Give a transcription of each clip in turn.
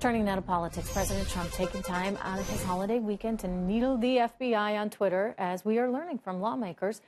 Turning now to politics, President Trump taking time out of his holiday weekend to needle the FBI on Twitter, as we are learning from lawmakers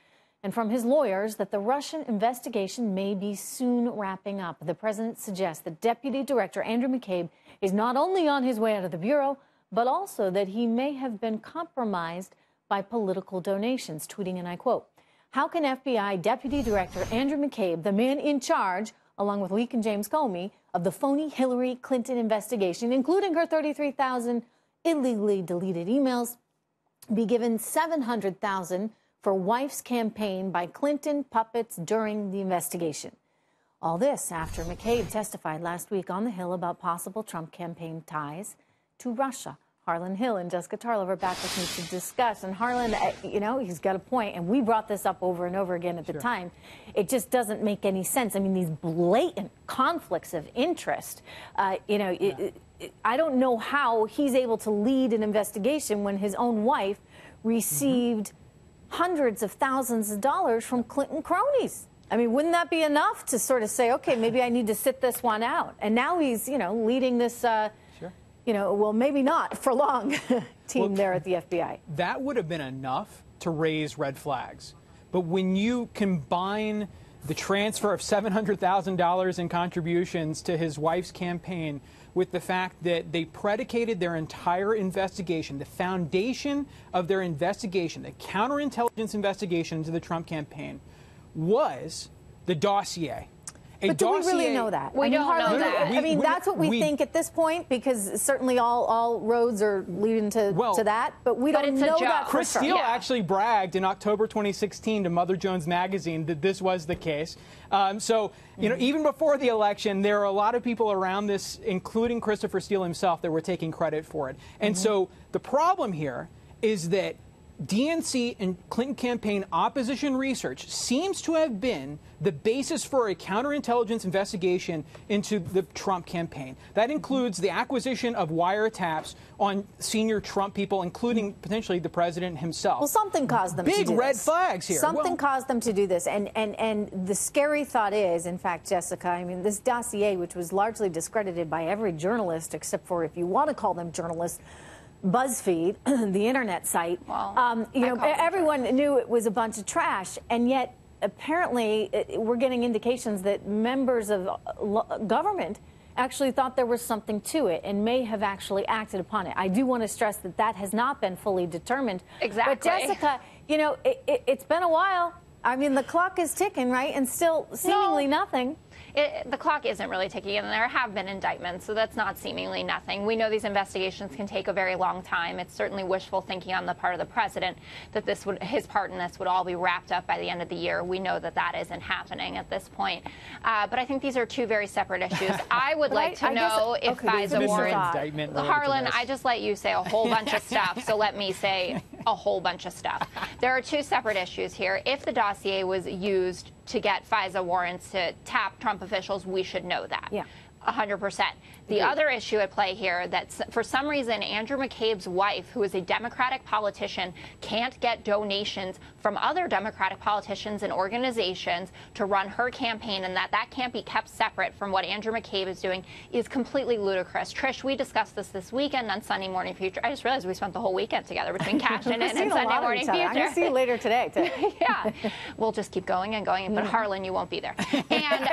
and from his lawyers that the Russian investigation may be soon wrapping up. The president suggests that Deputy Director Andrew McCabe is not only on his way out of the Bureau, but also that he may have been compromised by political donations, tweeting, and I quote, "How can FBI Deputy Director Andrew McCabe, the man in charge, along with Leak and James Comey, of the phony Hillary Clinton investigation, including her 33,000 illegally deleted emails, be given $700,000 for wife's campaign by Clinton puppets during the investigation?" All this after McCabe testified last week on the Hill about possible Trump campaign ties to Russia. Harlan Hill and Jessica Tarlov are back with me to discuss. And Harlan, you know, he's got a point, and we brought this up over and over again at the time. It just doesn't make any sense. I mean, these blatant conflicts of interest, I don't know how he's able to lead an investigation when his own wife received hundreds of thousands of dollars from Clinton cronies. I mean, wouldn't that be enough to sort of say, okay, maybe I need to sit this one out? And now he's, leading this well, maybe not for long team there at the FBI. That would have been enough to raise red flags. But when you combine the transfer of $700,000 in contributions to his wife's campaign with the fact that they predicated their entire investigation, the foundation of their investigation, the counterintelligence investigation into the Trump campaign, was the dossier. But do we really know that? We don't know that. I mean, that's what we think at this point, because certainly all roads are leading to that. But we don't know that. Chris Steele actually bragged in October 2016 to Mother Jones Magazine that this was the case. Even before the election, there are a lot of people around this, including Christopher Steele himself, that were taking credit for it. And so the problem here is that DNC and Clinton campaign opposition research seems to have been the basis for a counterintelligence investigation into the Trump campaign. That includes the acquisition of wiretaps on senior Trump people, including potentially the president himself. Well, something caused them to do this. Big red flags here. Something caused them to do this. And the scary thought is, in fact, Jessica, I mean, this dossier, which was largely discredited by every journalist, except for, if you want to call them journalists, BuzzFeed, the internet site, everyone knew it was a bunch of trash, and yet apparently we're getting indications that members of government actually thought there was something to it and may have actually acted upon it. I do want to stress that that has not been fully determined. Exactly. But Jessica, it's been a while. I mean, the clock is ticking, right? And still seemingly nothing. The clock isn't really ticking, and there have been indictments, so that's not seemingly nothing. We know these investigations can take a very long time. It's certainly wishful thinking on the part of the president that his part in this would all be wrapped up by the end of the year. We know that that isn't happening at this point. But I think these are two very separate issues. I would like to know if FISA warrants. Harlan, I just let you say a whole bunch of stuff, so let me say a whole bunch of stuff. There are two separate issues here. If the dossier was used to get FISA warrants to tap Trump officials, we should know that. Yeah. 100%. The other issue at play here, that for some reason Andrew McCabe's wife, who is a Democratic politician, can't get donations from other Democratic politicians and organizations to run her campaign, and that can't be kept separate from what Andrew McCabe is doing, is completely ludicrous. Trish, we discussed this weekend on Sunday Morning Future. I just realized we spent the whole weekend together between Cash and Sunday Morning Future. I'm going to see you later today, too. Yeah. We'll just keep going and going, but Harlan, you won't be there. And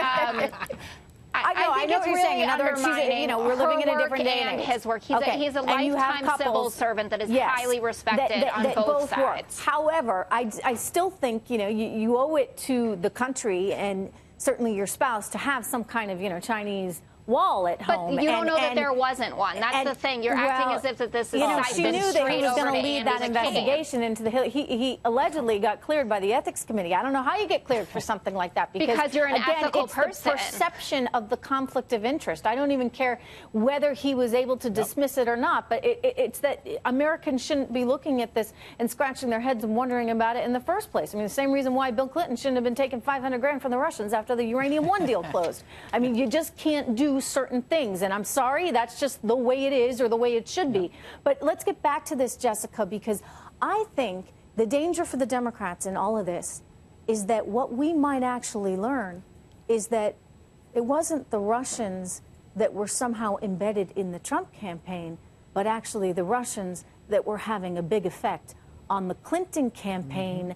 I know what you're saying. In other words, we're living in a different day and age. His work. He's a lifetime civil servant that is highly respected on both sides. However, I still think, you owe it to the country and certainly your spouse to have some kind of, Chinese wall at home. But you don't know that there wasn't one. That's the thing. You're acting as if this is she knew that he was going to lead that investigation into the Hill. He allegedly got cleared by the ethics committee. I don't know how you get cleared for something like that, because you're an ethical it's person. The perception of the conflict of interest. I don't even care whether he was able to dismiss it or not, but it's that Americans shouldn't be looking at this and scratching their heads and wondering about it in the first place. I mean, the same reason why Bill Clinton shouldn't have been taking $500 grand from the Russians after the Uranium One deal closed. I mean, you just can't do certain things, and I'm sorry, that's just the way it is or the way it should be. But let's get back to this, Jessica, because I think the danger for the Democrats in all of this is that what we might actually learn is that it wasn't the Russians that were somehow embedded in the Trump campaign, but actually the Russians that were having a big effect on the Clinton campaign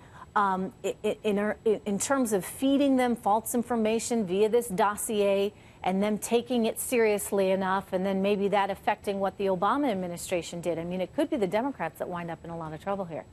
in terms of feeding them false information via this dossier and them taking it seriously enough, and then maybe that affecting what the Obama administration did. I mean, it could be the Democrats that wind up in a lot of trouble here.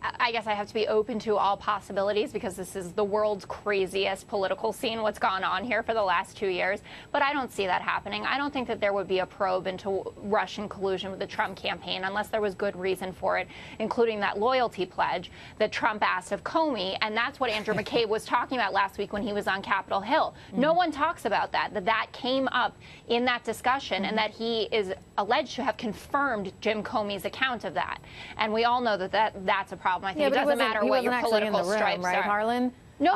I guess I have to be open to all possibilities because this is the world's craziest political scene, what's gone on here for the last 2 years. But I don't see that happening. I don't think that there would be a probe into Russian collusion with the Trump campaign unless there was good reason for it, including that loyalty pledge that Trump asked of Comey. And that's what Andrew McCabe was talking about last week when he was on Capitol Hill. No one talks about that came up in that discussion and that he is alleged to have confirmed Jim Comey's account of that. And we all know that that's a problem. I think it doesn't matter what your political stripes are. Right, Harlan? No,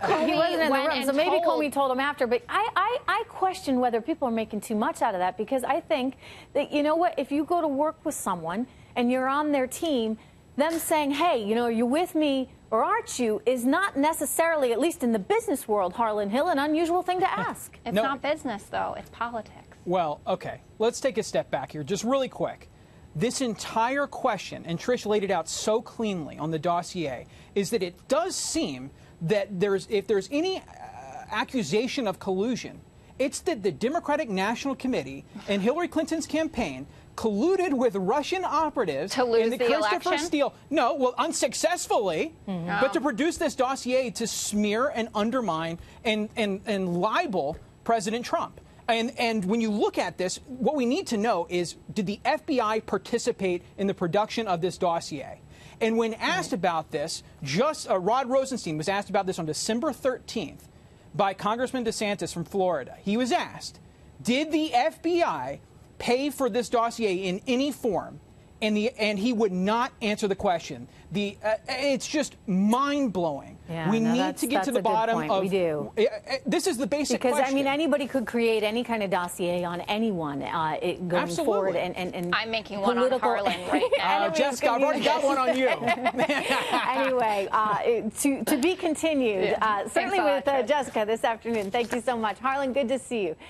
but he wasn't in the room, so maybe Comey told him after. But I question whether people are making too much out of that, because I think that, you know what, if you go to work with someone and you're on their team, them saying, hey, you know, are you with me or aren't you, is not necessarily, at least in the business world, Harlan Hill, an unusual thing to ask. It's not business, though. It's politics. Well, okay. Let's take a step back here, just really quick. This entire question, and Trish laid it out so cleanly on the dossier, is that it does seem that if there's any accusation of collusion, it's that the Democratic National Committee and Hillary Clinton's campaign colluded with Russian operatives to lose in the Christopher election? Steele. No, well, unsuccessfully, but to produce this dossier to smear and undermine and libel President Trump. And when you look at this, what we need to know is, did the FBI participate in the production of this dossier? And when asked about this, Rod Rosenstein was asked about this on December 13th by Congressman DeSantis from Florida. He was asked, did the FBI pay for this dossier in any form? And he would not answer the question. It's just mind-blowing. Yeah, we need to get to the bottom of. We do. This is the basic question. Because I mean, anybody could create any kind of dossier on anyone going forward. And I'm making one on Harlan right now. Jessica, I've already got one on you. Anyway, to be continued. Certainly with Jessica this afternoon. Thank you so much, Harlan. Good to see you.